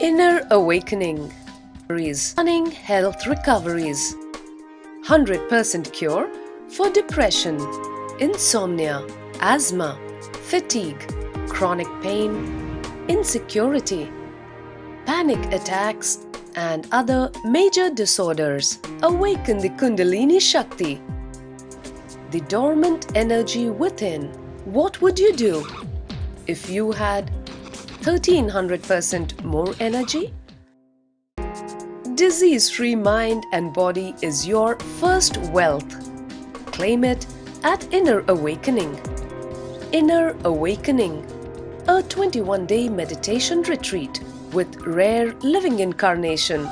Inner awakening. Stunning health recoveries. 100% cure for depression, insomnia, asthma, fatigue, chronic pain, insecurity, panic attacks, and other major disorders. Awaken the Kundalini Shakti, the dormant energy within. What would you do if you had 1300% more energy? Disease-free mind and body is your first wealth. Claim it at Inner Awakening. Inner Awakening, a 21-day meditation retreat with rare living incarnation.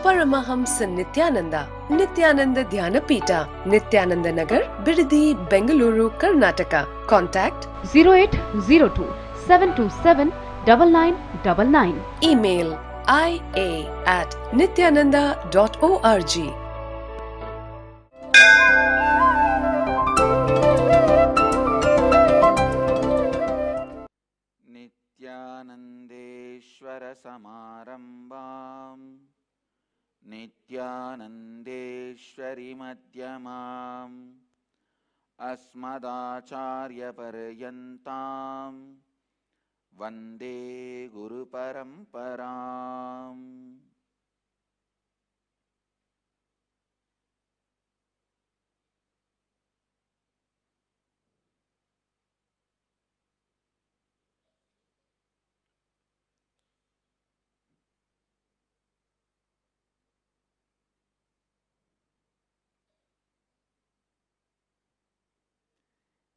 Paramahamsa Nityananda, Nityananda Dhyanapita, Nityananda Nagar, Bidadi, Bengaluru, Karnataka. Contact 0802 727 9999. Email ia@nityananda.org. नित्यानन्देश्वर समारम्भां नित्यानन्देश्वरि मध्यमाम् अस्मदाचार्यपर्यन्तां वन्दे गुरुपरम्पराम्.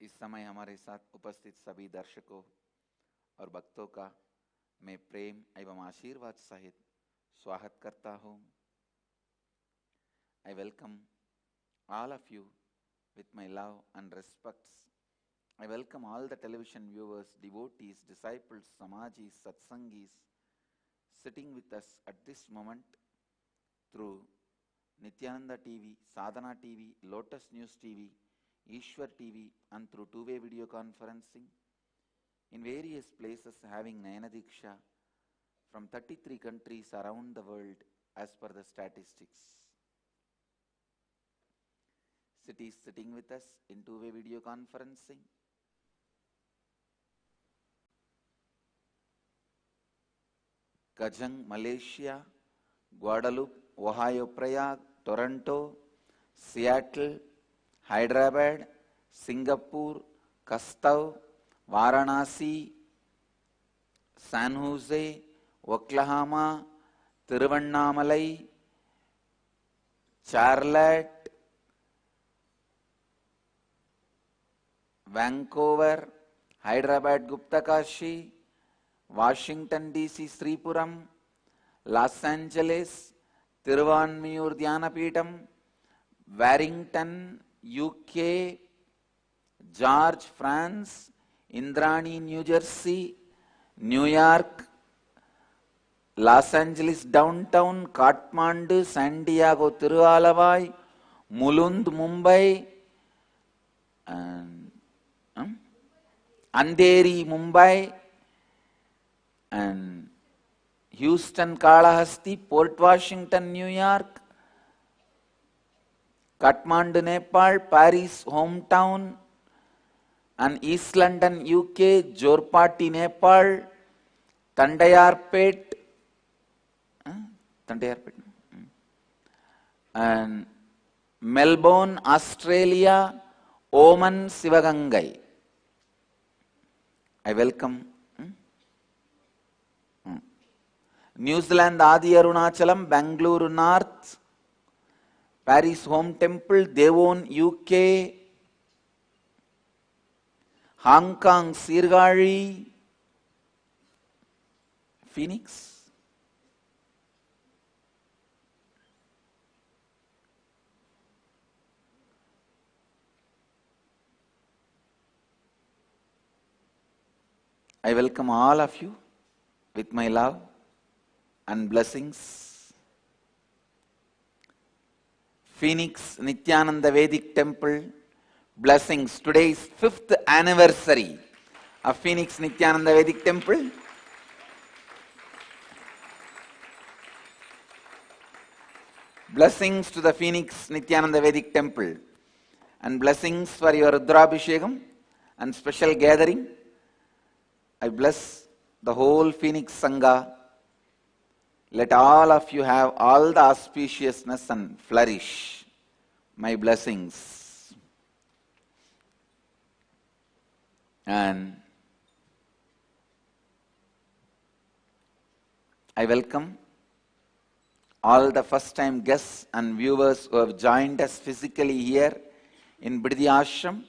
इस समय हमारे साथ उपस्थित सभी दर्शकों और भक्तों का मैं प्रेम एवं आशीर्वाद सहित स्वागत करता हूँ. I welcome all of you with my love and respects. I welcome all the television viewers, devotees, disciples, samajis, satsangis sitting with us at this moment through Nityananda TV, Sadhana TV, Lotus News TV, Ishwar TV, and through two-way video conferencing in various places having Nayana Diksha from 33 countries around the world as per the statistics. Cities sitting with us in two-way video conferencing. Kajang, Malaysia, Guadeloupe, Ohio, Prague, Toronto, Seattle, Hyderabad, Singapore, Kastav, Varanasi, San Jose, Oklahoma, Tiruvannamalai, Charlotte, Vancouver, Hyderabad, Guptakashi, Washington DC, Sripuram, Los Angeles, Tiruvanmiyur Dhyanapitham, Warrington, UK, George, France, Indrani, New Jersey, New York, Los Angeles downtown, Kathmandu, San Diego, Tiruvalavai, Mulund, Mumbai, and Andheri, Mumbai, and Houston, Kalahasti, Port Washington, New York, Kathmandu, Nepal, Paris, hometown, and East London, UK, Jorpati, Nepal, Tandayarpet, and Melbourne, Australia, Oman, Sivagangai. I welcome New Zealand, Adi Arunachalam, Bangalore North, Paris Home Temple, Devon, UK, Hong Kong, Sirgari, Phoenix, I welcome all of you with my love and blessings. Phoenix Nityananda Vedic Temple, blessings. Today is 5th anniversary of Phoenix Nityananda Vedic Temple. Blessings to the Phoenix Nityananda Vedic Temple, and blessings for your Rudrabhishekam and special gathering. I bless the whole Phoenix Sangha. Let all of you have all the auspiciousness and flourish. My blessings. And I welcome all the first-time guests and viewers who have joined us physically here in Biddi Ashram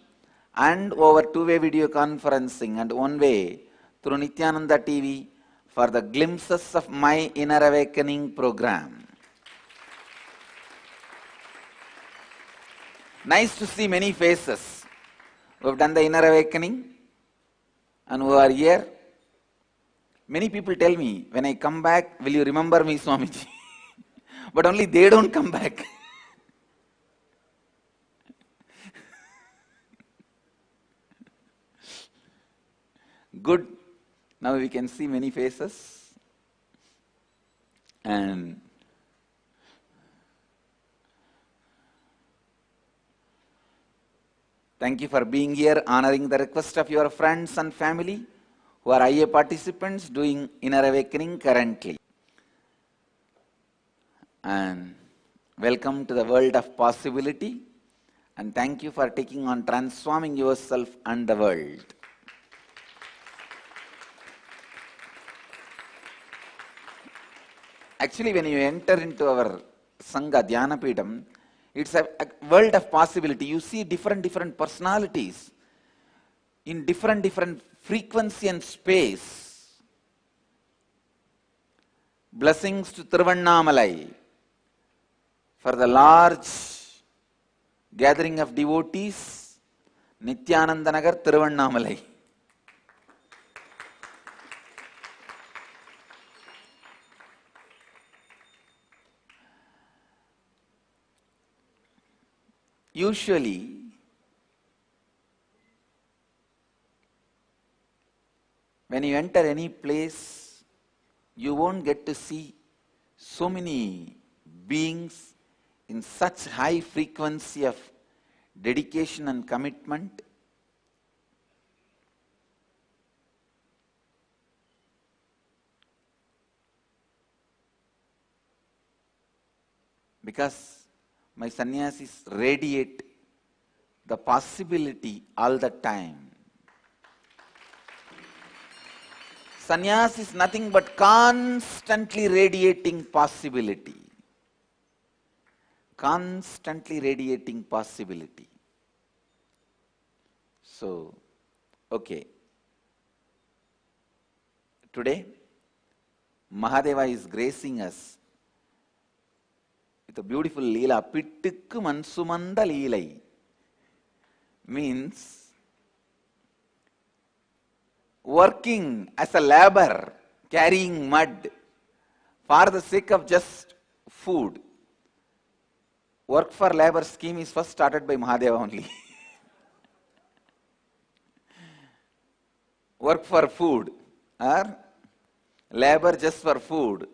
and over two-way video conferencing and one-way through Nityananda TV for the glimpses of my Inner Awakening program. Nice to see many faces who have done the Inner Awakening and who are here. Many people tell me, when I come back, will you remember me, Swamiji? But only they don't come back. Good. Now we can see many faces. And thank you for being here, honoring the request of your friends and family who are IA participants doing Inner Awakening currently. And welcome to the world of possibility, and thank you for taking on transforming yourself and the world. Actually, when you enter into our Sangha Dhyana Peetham, it's a world of possibility. You see different personalities in different frequency and space. Blessings to Tiruvannamalai for the large gathering of devotees, Nityananda Nagar, Tiruvannamalai. Usually, when you enter any place, you won't get to see so many beings in such high frequency of dedication and commitment. Because my sannyasis radiate the possibility all the time. Sannyas is nothing but constantly radiating possibility. Constantly radiating possibility. So, okay. Today, Mahadeva is gracing us with a beautiful leela. Pittukku mansumanda leelai means working as a labor, carrying mud for the sake of just food. Work for labor scheme is first started by Mahadeva only. Work for food or labor just for food.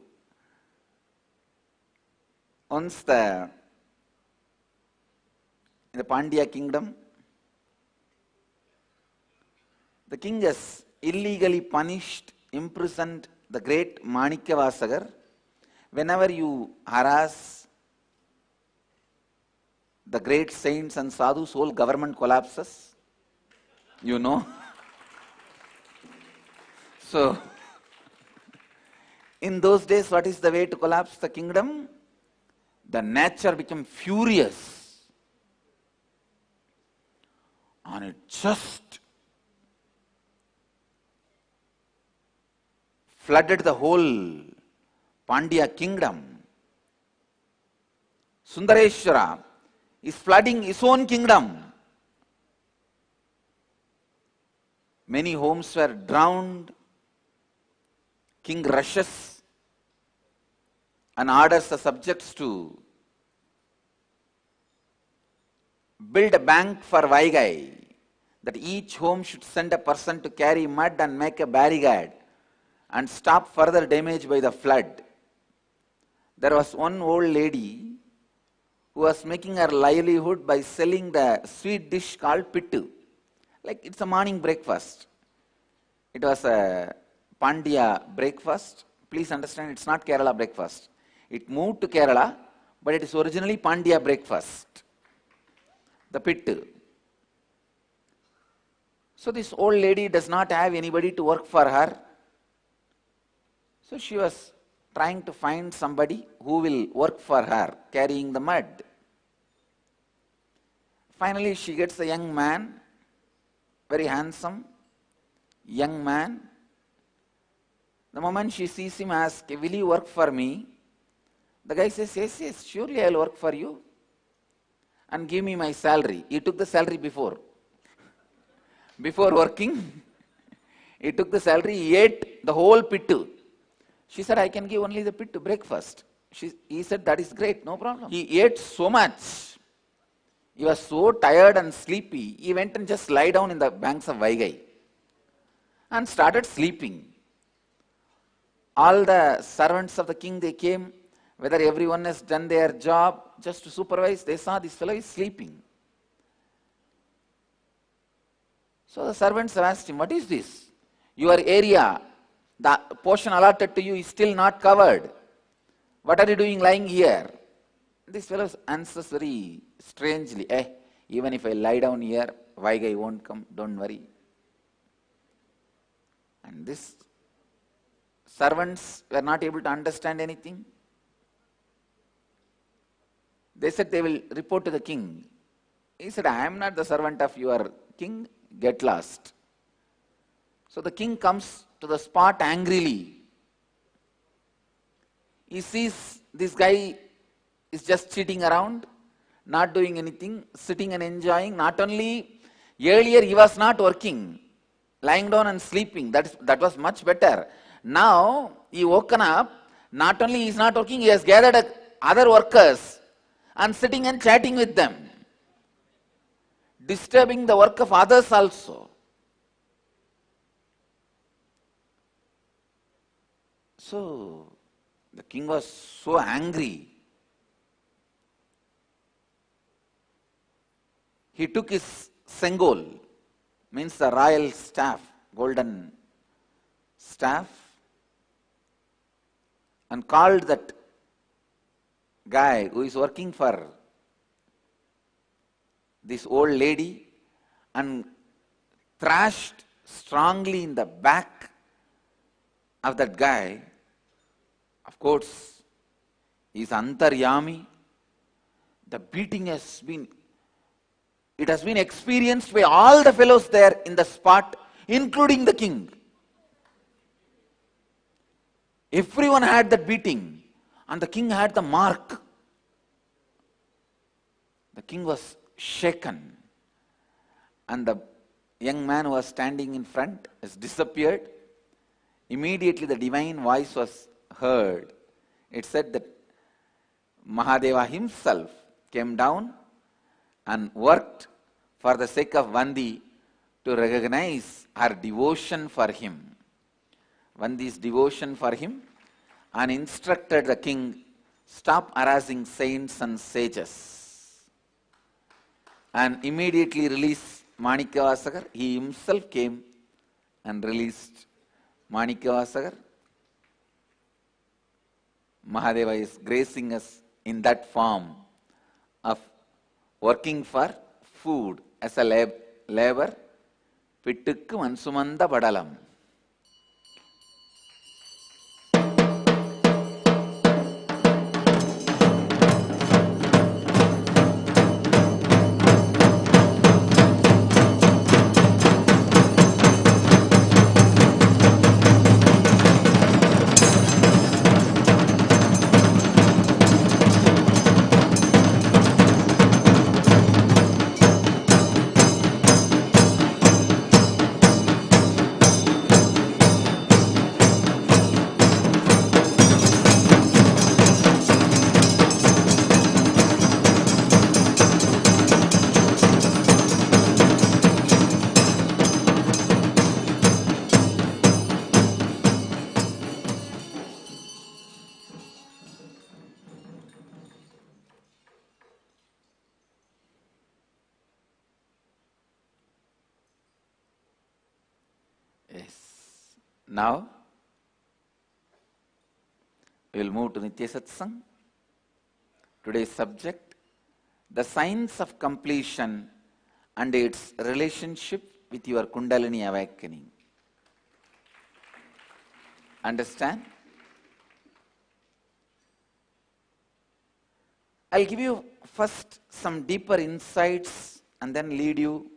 Once in the Pandya kingdom, the king has illegally punished, imprisoned the great Manikyavasagar. Whenever you harass the great saints and sadhus, whole government collapses. You know. So, in those days, what is the way to collapse the kingdom? The nature became furious. And it just flooded the whole Pandya kingdom. Sundareshwara is flooding his own kingdom. Many homes were drowned. King rushes and orders the subjects to build a bank for Vaigai, that each home should send a person to carry mud and make a barricade and stop further damage by the flood. There was one old lady who was making her livelihood by selling the sweet dish called pittu. Like it's a morning breakfast. It was a Pandya breakfast. Please understand, it's not Kerala breakfast. It moved to Kerala, but it is originally Pandya breakfast. The pittu. So this old lady does not have anybody to work for her. So she was trying to find somebody who will work for her, carrying the mud. Finally, she gets a young man, very handsome, young man. The moment she sees him, asks, will you work for me? The guy says, yes, surely I will work for you. And give me my salary. He took the salary before. Before working, he took the salary, he ate the whole pittu. She said, I can give only the pittu breakfast. He said, that is great, no problem. He ate so much. He was so tired and sleepy, he went and just lie down in the banks of Vaigai and started sleeping. All the servants of the king, they came, whether everyone has done their job, just to supervise, they saw this fellow is sleeping. So the servants have asked him, what is this? Your area, the portion allotted to you is still not covered. What are you doing lying here? This fellow answers very strangely, even if I lie down here, Vaigai won't come, don't worry. And these servants were not able to understand anything. They said they will report to the king. He said, I am not the servant of your king, get lost. So the king comes to the spot angrily. He sees this guy is just cheating around, not doing anything, sitting and enjoying. Not only, earlier he was not working, lying down and sleeping. That was much better. Now he woken up, not only he is not working, he has gathered other workers and sitting and chatting with them, disturbing the work of others also. So the king was so angry. He took his sengol, means the royal staff, golden staff, and called that guy who is working for this old lady and thrashed strongly in the back of that guy. Of course, he is antaryami. The beating has been experienced by all the fellows there in the spot, including the king. Everyone had that beating, and the king had the mark. The king was shaken, and the young man who was standing in front has disappeared. Immediately the divine voice was heard. It said that Mahadeva himself came down and worked for the sake of Vandi to recognize her devotion for him. Vandi's devotion for him, and instructed the king, stop harassing saints and sages, and immediately release Manikavasagar. He himself came and released Manikavasagar. Mahadeva is gracing us in that form of working for food as a labor. Pittukku mansumanda padalam. Yes. Now, we will move to Nitya Satsang. Today's subject, the signs of completion and its relationship with your Kundalini awakening. Understand? I'll give you first some deeper insights and then lead you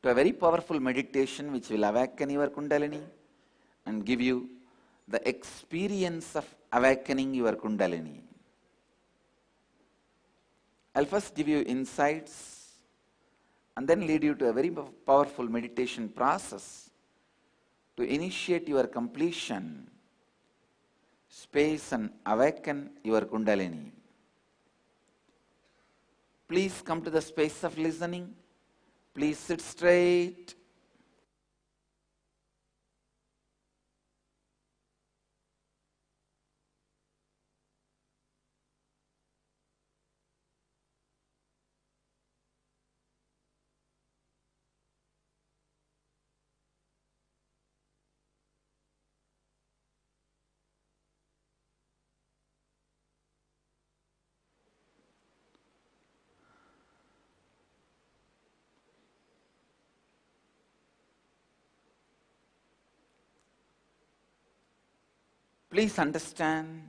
to a very powerful meditation which will awaken your Kundalini and give you the experience of awakening your Kundalini. I'll first give you insights and then lead you to a very powerful meditation process to initiate your completion, space, and awaken your Kundalini. Please come to the space of listening. Please sit straight. Please understand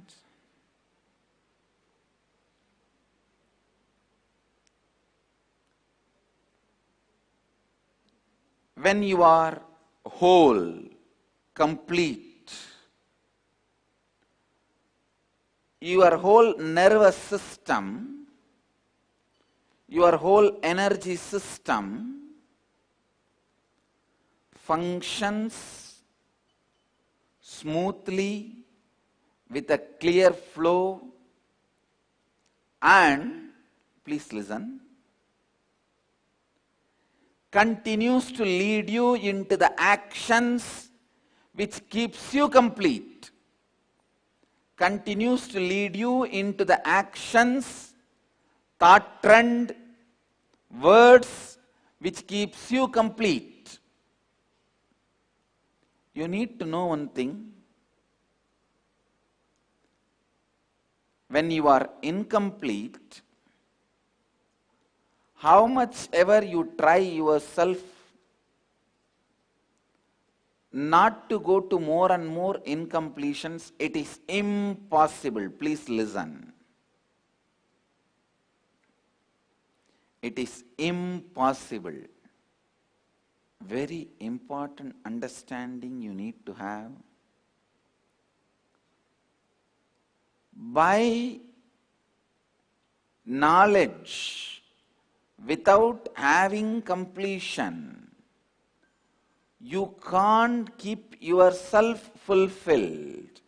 when you are whole, complete, your whole nervous system, your whole energy system functions smoothly with a clear flow, and please listen, continues to lead you into the actions which keeps you complete, continues to lead you into the actions, thought trend, words which keeps you complete. You need to know one thing. When you are incomplete, how much ever you try yourself not to go to more and more incompletions, it is impossible. Please listen. It is impossible. Very important understanding you need to have. By knowledge, without having completion, you can't keep yourself fulfilled.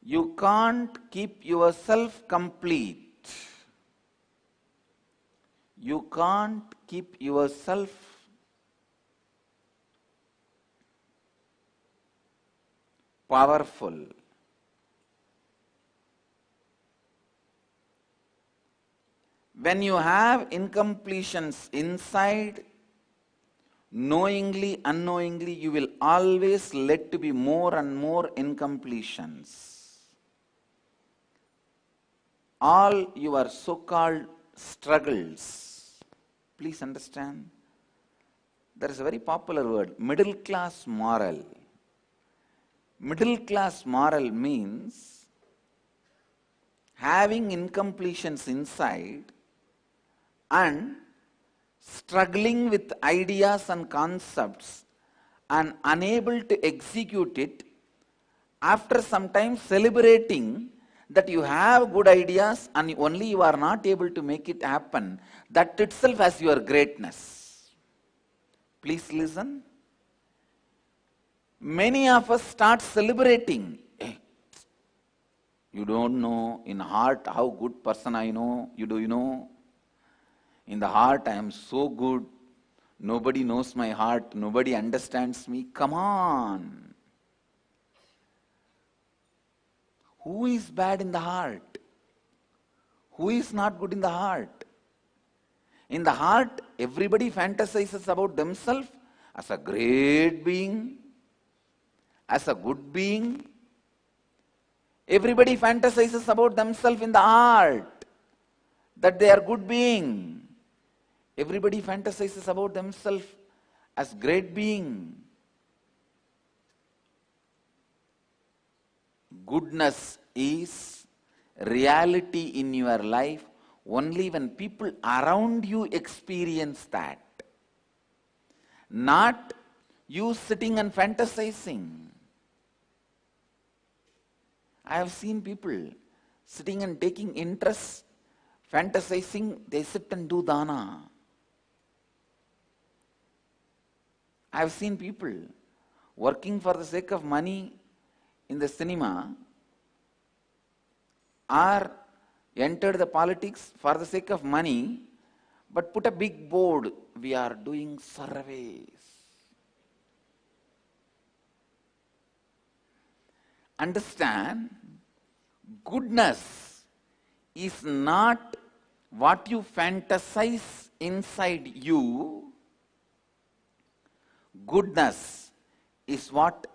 You can't keep yourself complete. You can't keep yourself powerful. When you have incompletions inside, knowingly, unknowingly, you will always let to be more and more incompletions. All your so-called struggles, please understand, there is a very popular word, middle class moral. Middle class moral means having incompletions inside and struggling with ideas and concepts and unable to execute it, after some time celebrating that you have good ideas and only you are not able to make it happen, that itself has your greatness. Please listen. Many of us start celebrating. Hey, you don't know in heart how good person I know. You know? In the heart, I am so good. Nobody knows my heart. Nobody understands me. Come on. Who is bad in the heart? Who is not good in the heart? In the heart, everybody fantasizes about themselves as a great being, as a good being. Everybody fantasizes about themselves in the heart, that they are good being. Everybody fantasizes about themselves as great being. Goodness is reality in your life only when people around you experience that. Not you sitting and fantasizing. I have seen people sitting and taking interest, fantasizing, they sit and do dana. I have seen people working for the sake of money in the cinema or enter the politics for the sake of money, but put a big board, we are doing surveys. Understand, goodness is not what you fantasize inside you. Goodness is what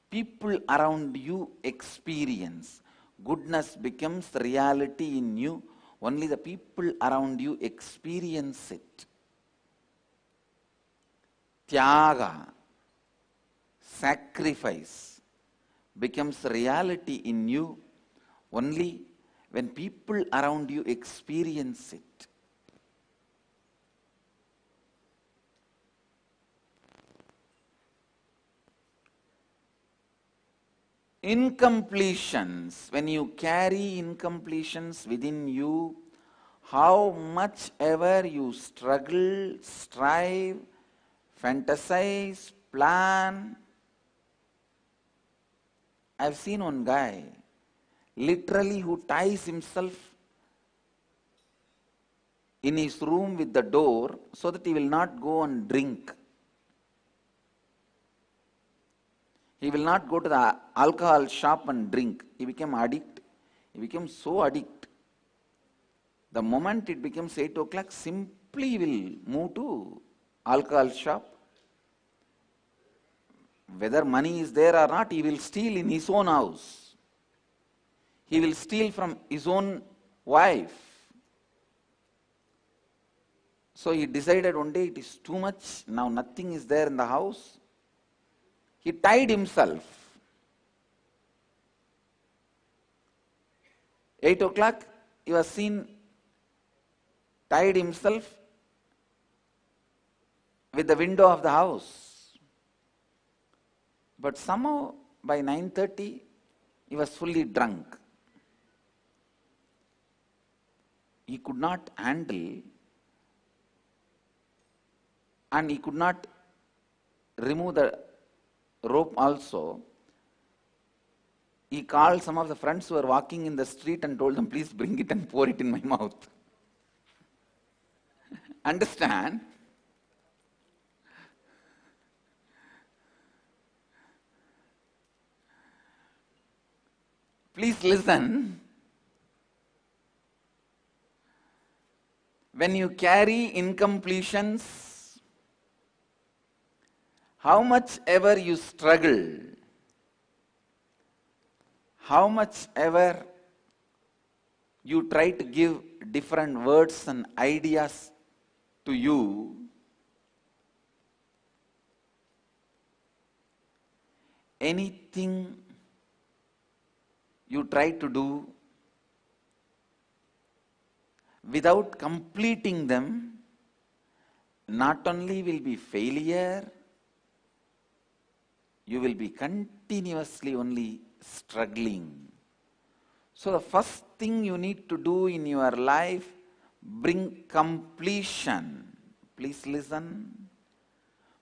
people around you experience. Goodness becomes reality in you, only the people around you experience it. Tyaga, sacrifice, becomes reality in you only when people around you experience it. Incompletions, when you carry incompletions within you, how much ever you struggle, strive, fantasize, plan. I've seen one guy literally who ties himself in his room with the door so that he will not go and drink. He will not go to the alcohol shop and drink. He became addict. He became so addict. The moment it becomes 8 o'clock, simply will move to alcohol shop. Whether money is there or not, he will steal in his own house. He will steal from his own wife. So he decided one day it is too much. Now nothing is there in the house. He tied himself. 8 o'clock, he was seen tied himself with the window of the house. But somehow by 9:30, he was fully drunk. He could not handle and he could not remove the rope also. He called some of the friends who were walking in the street and told them, please bring it and pour it in my mouth. Understand? Please listen. When you carry incompletions, how much ever you struggle, how much ever you try to give different words and ideas to you, anything you try to do without completing them, not only will be failure, you will be continuously only struggling. So the first thing you need to do in your life, bring completion. Please listen.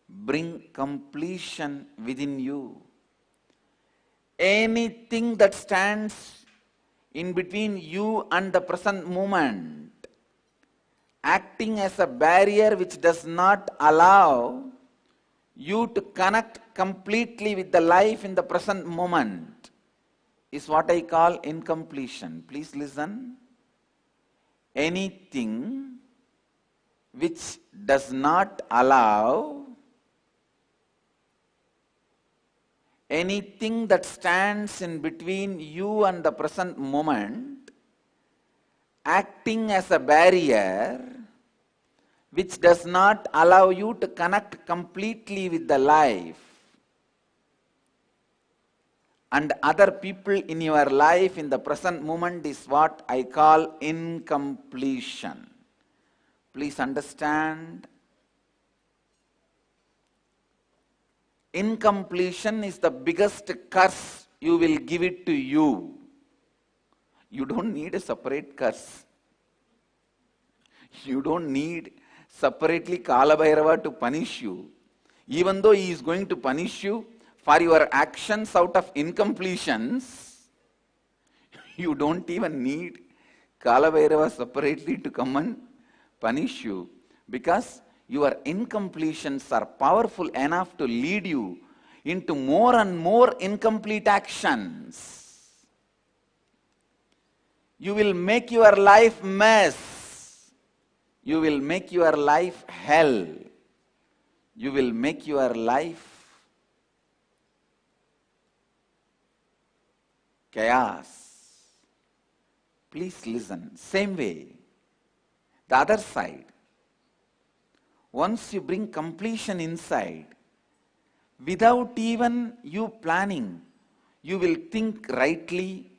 Bring completion within you. Anything that stands in between you and the present moment, acting as a barrier which does not allow you to connect completely with the life in the present moment, is what I call incompletion. Please listen. Anything which does not allow anything that stands in between you and the present moment, acting as a barrier which does not allow you to connect completely with the life and other people in your life in the present moment, is what I call incompletion. Please understand, incompletion is the biggest curse you will give it to you. You don't need a separate curse. You don't need separately Kalabhairava to punish you. Even though he is going to punish you for your actions out of incompletions, you don't even need Kalabhairava separately to come and punish you, because your incompletions are powerful enough to lead you into more and more incomplete actions. You will make your life mess. You will make your life hell. You will make your life chaos. Please listen. Same way, the other side. Once you bring completion inside, without even you planning, you will think rightly,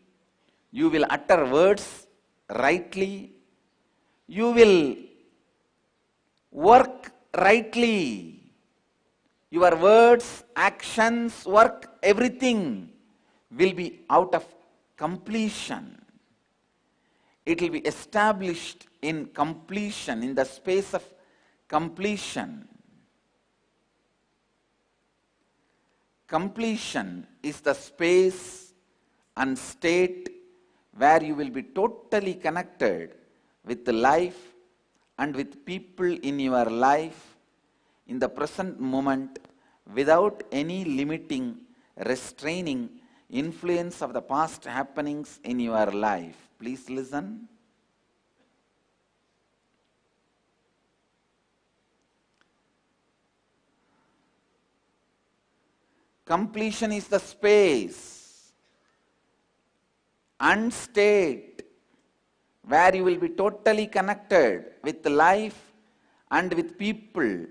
you will utter words rightly, you will work rightly. Your words, actions, work, everything will be out of completion. It will be established in completion, in the space of completion. Completion is the space and state where you will be totally connected with the life and with people in your life in the present moment, without any limiting, restraining influence of the past happenings in your life. Please listen. Completion is the space and state where you will be totally connected with life and with people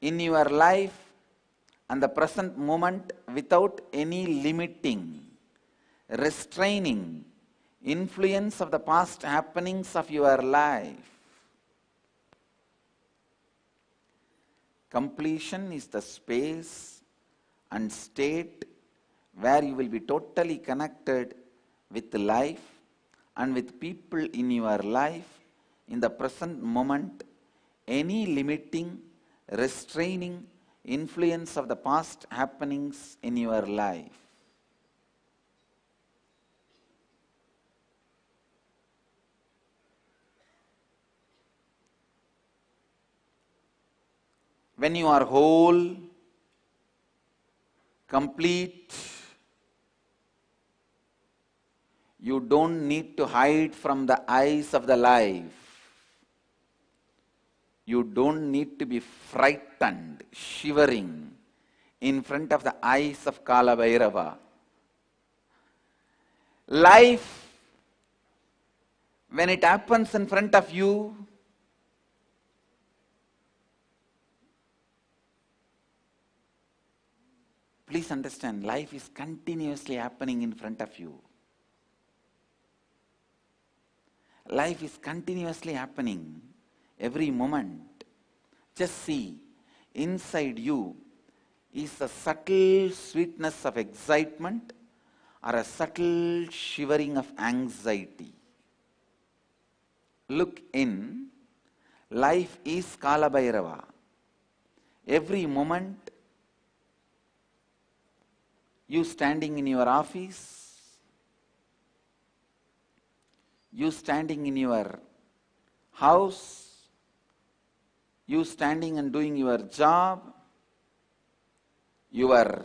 in your life and the present moment, without any limiting, restraining influence of the past happenings of your life. Completion is the space and state where you will be totally connected with life and with people in your life in the present moment. Any limiting, restraining influence of the past happenings in your life. When you are whole, complete, you don't need to hide from the eyes of the life. You don't need to be frightened, shivering in front of the eyes of Kala Bhairava. Life, when it happens in front of you, please understand, life is continuously happening in front of you. Life is continuously happening every moment. Just see, inside you is a subtle sweetness of excitement or a subtle shivering of anxiety. Look in, life is Kala Bhairava. Every moment, you standing in your office, you standing in your house, you standing and doing your job, your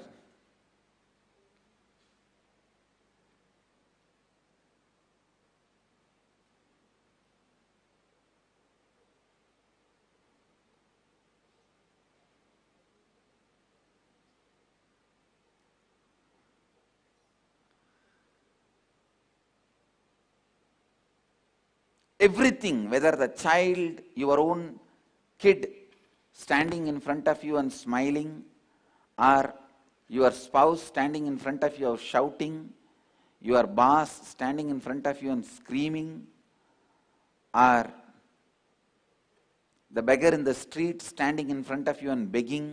everything, whether the child, your own kid standing in front of you and smiling, or your spouse standing in front of you shouting, your boss standing in front of you and screaming, or the beggar in the street standing in front of you and begging,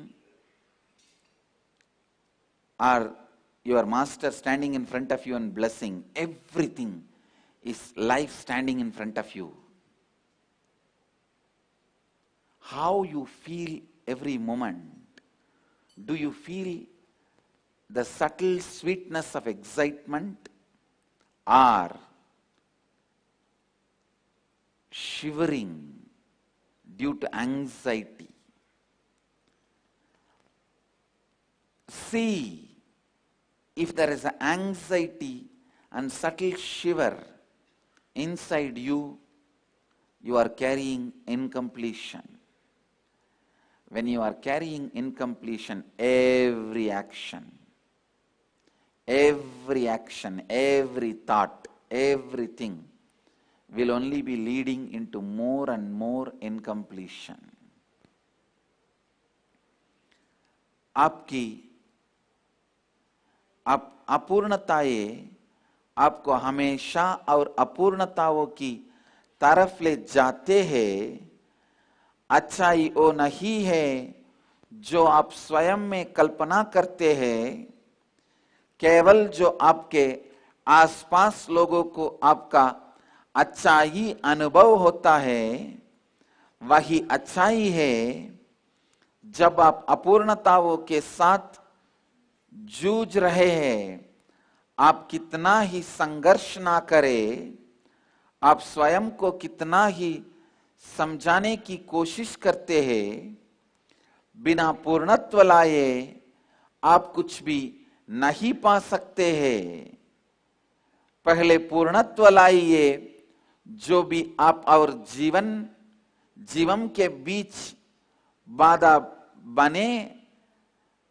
or your master standing in front of you and blessing. Everything is life standing in front of you. How you feel every moment? Do you feel the subtle sweetness of excitement, or shivering due to anxiety? See if there is an anxiety and subtle shiver inside you, you are carrying incompletion. When you are carrying incompletion, every action, every thought, everything will only be leading into more and more incompletion. आपकी अपूर्णताएं आपको हमेशा और अपूर्णताओं की तरफ ले जाते हैं। अच्छाई वो नहीं है जो आप स्वयं में कल्पना करते हैं, केवल जो आपके आसपास लोगों को आपका अच्छाई अनुभव होता है, वही अच्छाई है। जब आप अपूर्णताओं के साथ जूझ रहे हैं, आप कितना ही संघर्ष ना करें, आप स्वयं को कितना ही समझाने की कोशिश करते हैं, बिना पूर्णत्व लाए आप कुछ भी नहीं पा सकते हैं। पहले पूर्णत्व लाइए, जो भी आप और जीवन के बीच बाधा बने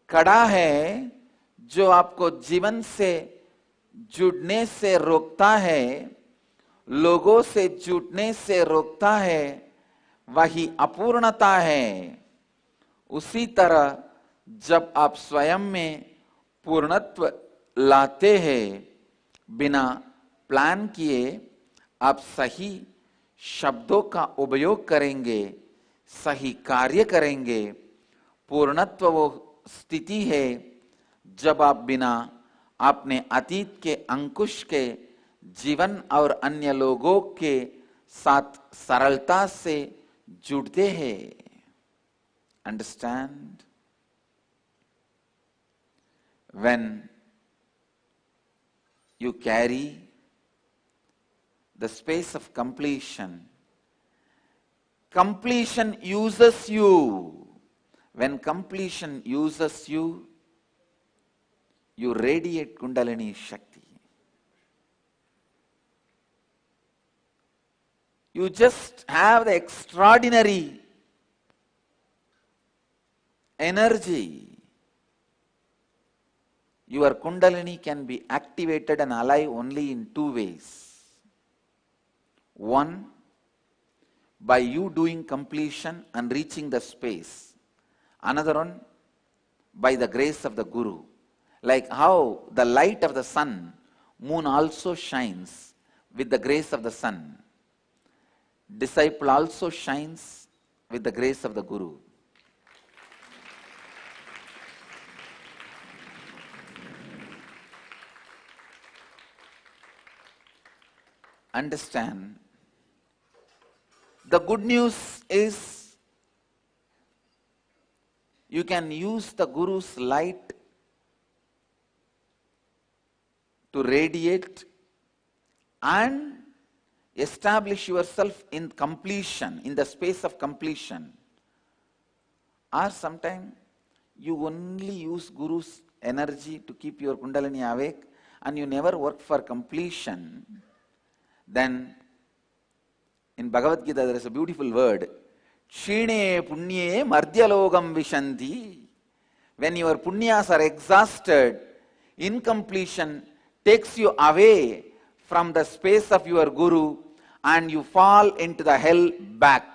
खड़ा है, जो आपको जीवन से जुड़ने से रोकता है, लोगों से जुड़ने से रोकता है, वही अपूर्णता है। उसी तरह जब आप स्वयं में पूर्णत्व लाते हैं, बिना प्लान किए आप सही शब्दों का उपयोग करेंगे, सही कार्य करेंगे। पूर्णत्व वो स्थिति है जब आप बिना अपने अतीत के अंकुश के जीवन और अन्य लोगों के साथ सरलता से जुड़ते हैं। Understand? When you carry the space of completion, completion uses you. When completion uses you, you radiate Kundalini Shakti. You just have the extraordinary energy. Your Kundalini can be activated and alive only in two ways. One, by you doing completion and reaching the space. Another one, by the grace of the Guru. Like how the light of the sun, moon also shines with the grace of the sun. Disciple also shines with the grace of the Guru. Understand? The good news is you can use the Guru's light to radiate and establish yourself in completion, in the space of completion. Or sometimes you only use Guru's energy to keep your Kundalini awake and you never work for completion. Then in Bhagavad Gita there is a beautiful word, Kshine punnye mardhyalogam vishanti. When your punyas are exhausted, incompletion takes you away from the space of your Guru and you fall into the hell back.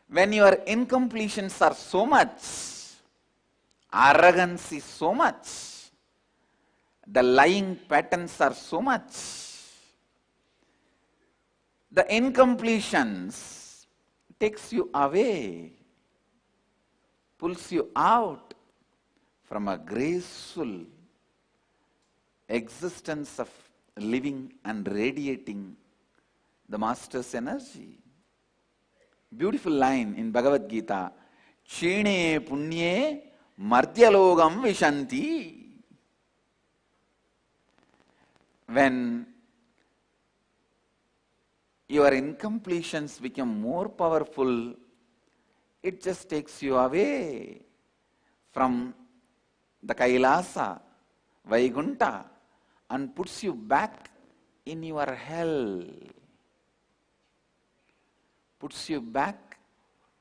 When your incompletions are so much, arrogance is so much, the lying patterns are so much, the incompletions takes you away, pulls you out from a graceful existence of living and radiating the Master's energy. Beautiful line in Bhagavad Gita, Chine punye martyalogam vishanti. When your incompletions become more powerful, it just takes you away from the Kailasa, Vaikunta, and puts you back in your hell. Puts you back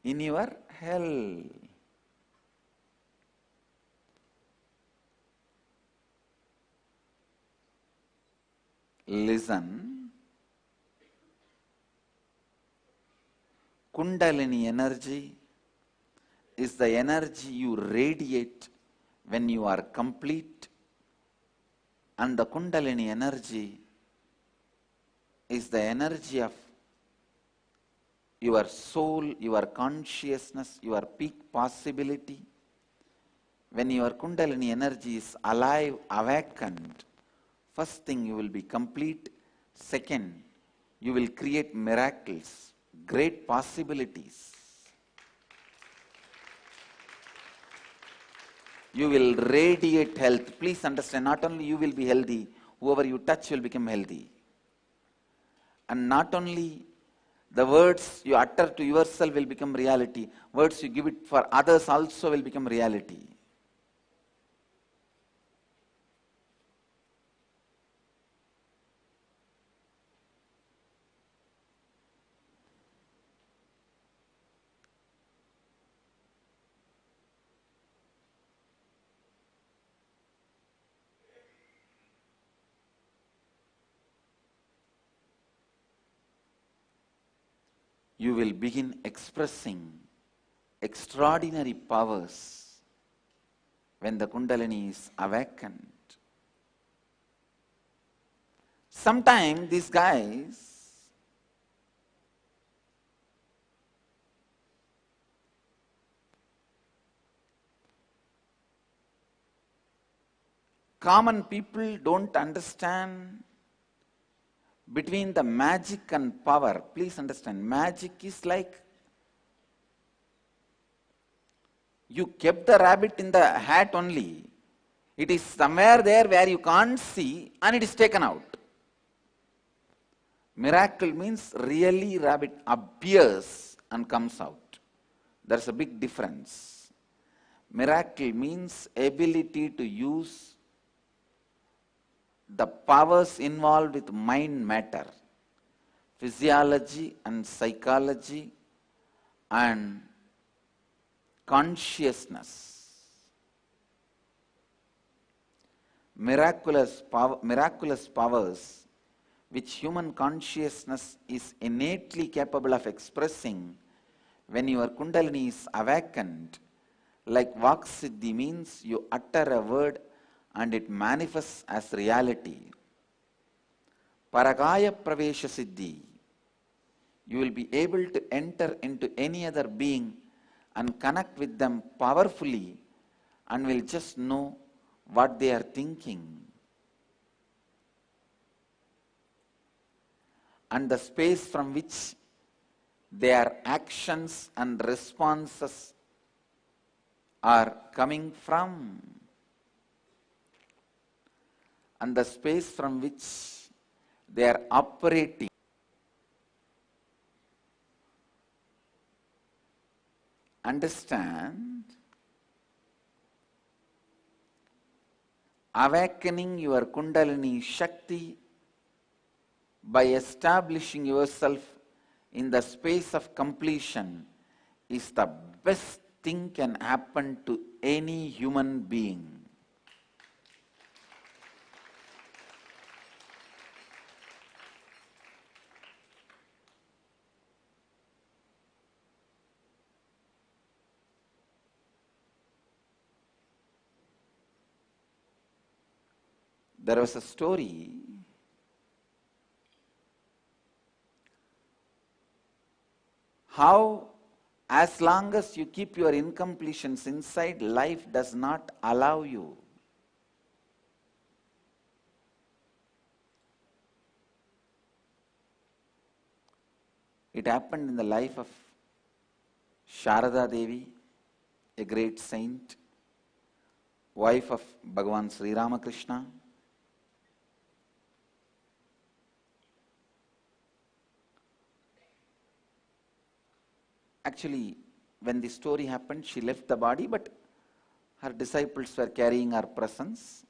in your hell. Listen. Kundalini energy is the energy you radiate when you are complete, and the Kundalini energy is the energy of your soul, your consciousness, your peak possibility. When your Kundalini energy is alive, awakened, first thing, you will be complete. Second, you will create miracles, great possibilities. You will radiate health. Please understand, not only you will be healthy, whoever you touch will become healthy. And not only the words you utter to yourself will become reality, words you give it for others also will become reality. You will begin expressing extraordinary powers when the Kundalini is awakened. Sometimes these guys common people don't understand between the magic and power. Please understand, magic is like you kept the rabbit in the hat only. It is somewhere there where you can't see and it is taken out. Miracle means really rabbit appears and comes out. There's a big difference. Miracle means ability to use the powers involved with mind matter, physiology and psychology and consciousness. Miraculous powers which human consciousness is innately capable of expressing when your Kundalini is awakened, like Vak Siddhi means you utter a word and it manifests as reality. Paragaya Pravesha Siddhi, you will be able to enter into any other being and connect with them powerfully and will just know what they are thinking. And the space from which their actions and responses are coming from, and the space from which they are operating. Understand, awakening your Kundalini Shakti by establishing yourself in the space of completion is the best thing can happen to any human being. There was a story how, as long as you keep your incompletions inside, life does not allow you. It happened in the life of Sharada Devi, a great saint, wife of Bhagavan Sri Ramakrishna. Actually, when the story happened, she left the body, but her disciples were carrying her presence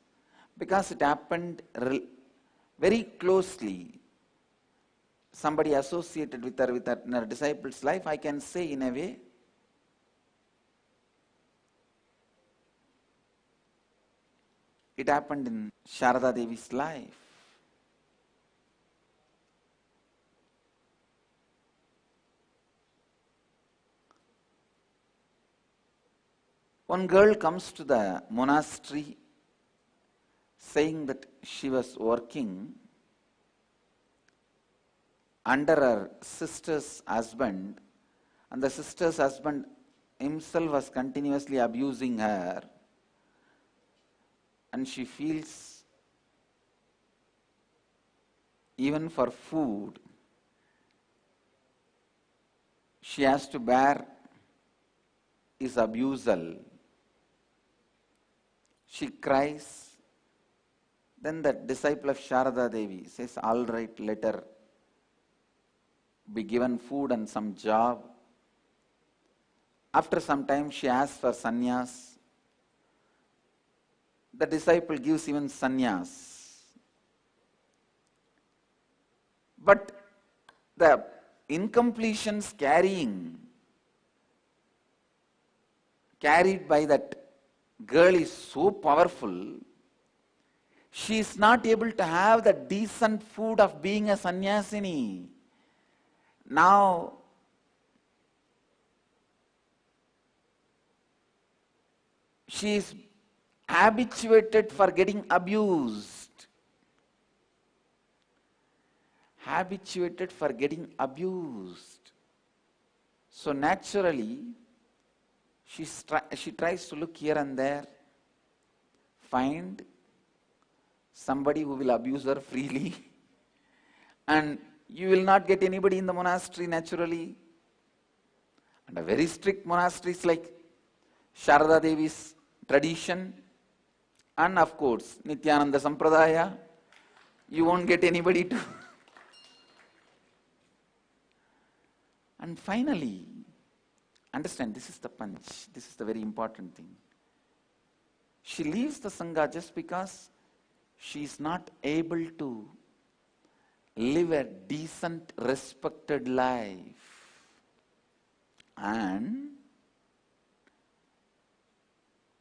because it happened very closely. Somebody associated with her in her disciples' life, I can say in a way, it happened in Sharada Devi's life. One girl comes to the monastery saying that she was working under her sister's husband, and the sister's husband himself was continuously abusing her, and she feels even for food she has to bear his abusal. She cries. Then the disciple of Sharada Devi says, all right, let her be given food and some job. After some time, she asks for sannyas. The disciple gives even sannyas. But the incompletions carried by that girl is so powerful, she is not able to have the decent food of being a sannyasini. Now, she is habituated for getting abused. Habituated for getting abused. So naturally, she tries to look here and there, find somebody who will abuse her freely, and you will not get anybody in the monastery naturally. And a very strict monasteries like Sharada Devi's tradition, and of course Nityananda Sampradaya, you won't get anybody to. And finally, understand, this is the punch, this is the very important thing. She leaves the Sangha just because she is not able to live a decent, respected life. And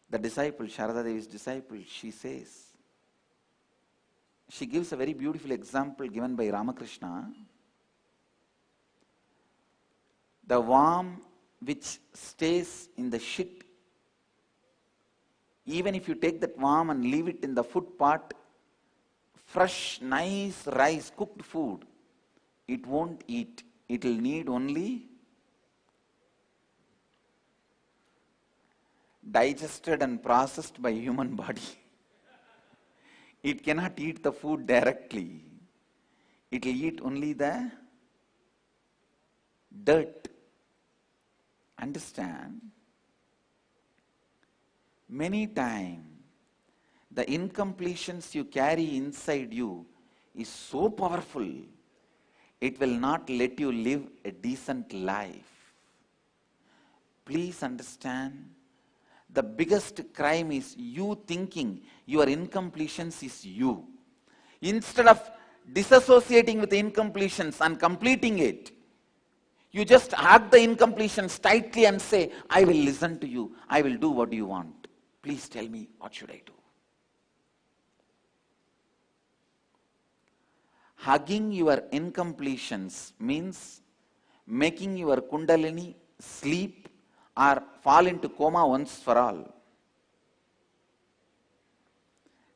the disciple, Sharada Devi's disciple, she says, she gives a very beautiful example given by Ramakrishna. The worm which stays in the shit, even if you take that worm and leave it in the food pot, fresh, nice rice, cooked food, it won't eat. It will need only digested and processed by human body. It cannot eat the food directly. It will eat only the dirt. Understand? Many times, the incompletions you carry inside you is so powerful, it will not let you live a decent life. Please understand, the biggest crime is you thinking your incompletions is you. Instead of disassociating with the incompletions and completing it, You just hug the incompletions tightly and say, I will listen to you. I will do what you want. Please tell me, what should I do? Hugging your incompletions means making your Kundalini sleep or fall into coma once for all.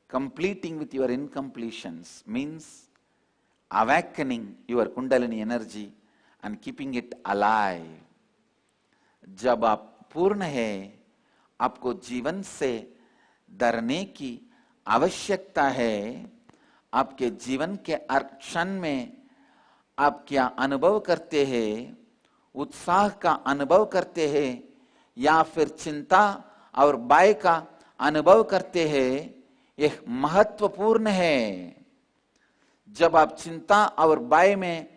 Completing with your incompletions means awakening your Kundalini energy and keeping it alive. जब आप पूर्ण हैं, आपको जीवन से डरने की आवश्यकता है. आपके जीवन के हर क्षण में आप क्या अनुभव करते हैं? उत्साह का अनुभव करते हैं या फिर चिंता और भय का अनुभव करते हैं? यह महत्वपूर्ण है. जब आप चिंता और भय में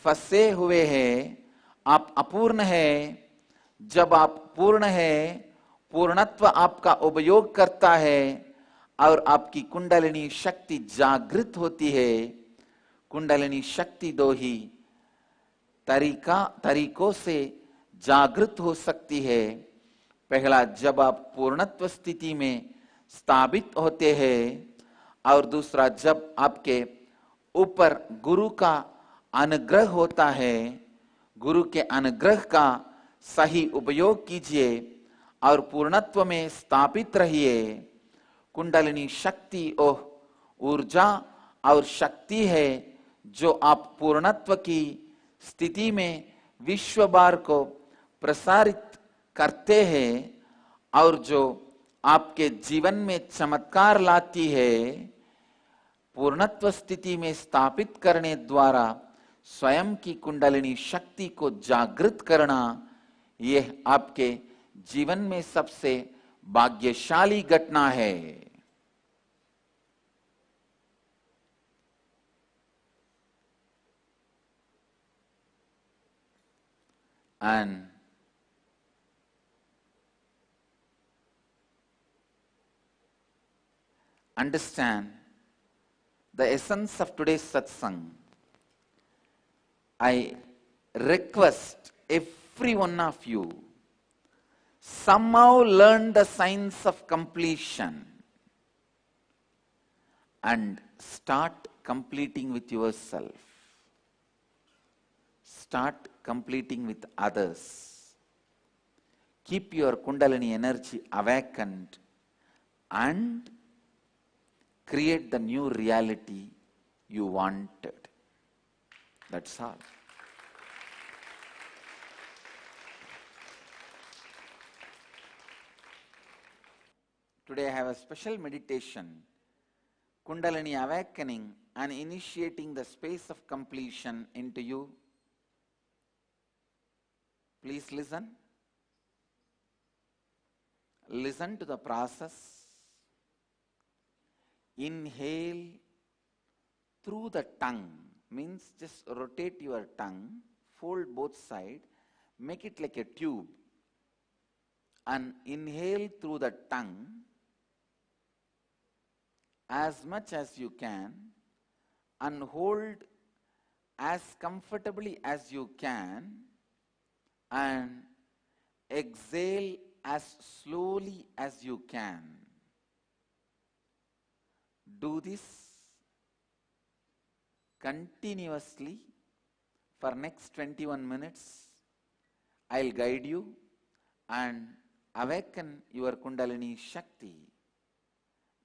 फंसे हुए हैं, आप अपूर्ण हैं. जब आप पूर्ण हैं, पूर्णत्व आपका उपयोग करता है और आपकी कुंडलिनी शक्ति जागृत होती है. कुंडलिनी शक्ति दो ही तरीकों से जागृत हो सकती है. पहला, जब आप पूर्णत्व स्थिति में स्थापित होते हैं, और दूसरा, जब आपके ऊपर गुरु का अनुग्रह होता है. गुरु के अनुग्रह का सही उपयोग कीजिए और पूर्णत्व में स्थापित रहिए. कुंडलिनी शक्ति ऊर्जा और शक्ति है जो आप पूर्णत्व की स्थिति में विश्व भर को प्रसारित करते हैं और जो आपके जीवन में चमत्कार लाती है. पूर्णत्व स्थिति में स्थापित करने द्वारा स्वयं की कुंडलिनी शक्ति को जागृत करना, यह आपके जीवन में सबसे भाग्यशाली घटना है. And understand the essence of today's satsang. I request every one of you somehow learn the science of completion and start completing with yourself. Start completing with others. Keep your Kundalini energy awakened and create the new reality you wanted. That's all. Today I have a special meditation, Kundalini awakening and initiating the space of completion into you. Please listen. Listen to the process. Inhale through the tongue, means just rotate your tongue, fold both sides, make it like a tube, and inhale through the tongue as much as you can and hold as comfortably as you can and exhale as slowly as you can. Do this continuously for next 21 minutes. I'll guide you and awaken your Kundalini Shakti.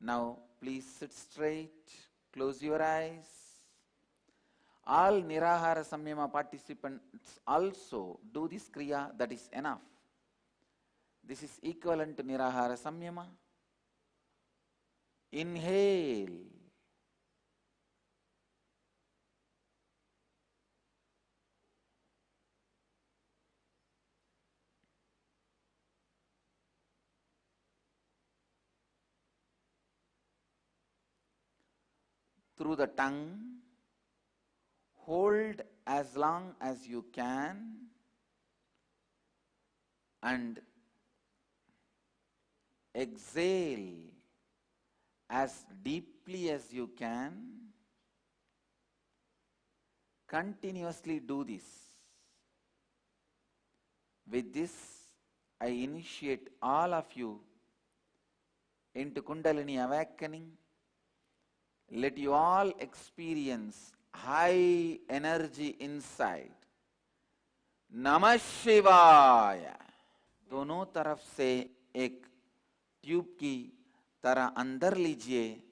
Now please sit straight, close your eyes. All Nirahara Samyama participants also do this Kriya, that is enough. This is equivalent to Nirahara Samyama. Inhale. Through the tongue, hold as long as you can and exhale as deeply as you can. Continuously do this. With this, I initiate all of you into Kundalini awakening. Let you all experience high energy inside. नमः शिवाय। दोनों तरफ से एक tube की तरह अंदर लीजिए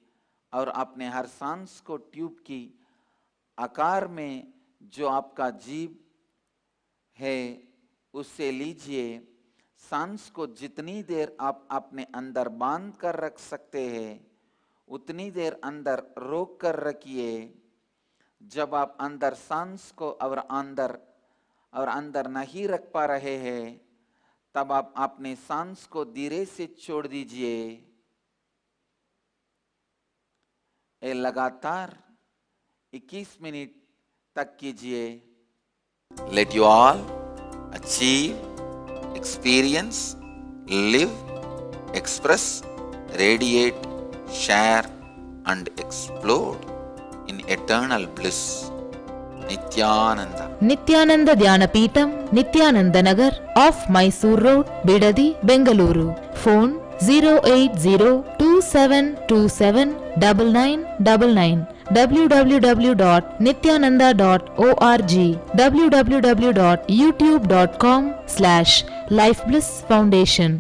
और अपने हर सांस को ट्यूब की आकार में जो आपका जीभ है उससे लीजिए। सांस को जितनी देर आप अपने अंदर बांध कर रख सकते हैं उतनी देर अंदर रोक कर रखिए। जब आप अंदर सांस को और अंदर नहीं रख पा रहे हैं तब आप अपने सांस को धीरे से छोड़ दीजिए। ये लगातार 21 मिनट तक कीजिए। Let you all achieve, experience, live, express, radiate, share and explode in eternal bliss. Nityananda. Nityananda Dhyanapitham, Nityananda Nagar, off Mysore Road, Bidadi, Bengaluru. Phone 08027279999. www.nityananda.org. www.youtube.com/Life Bliss Foundation.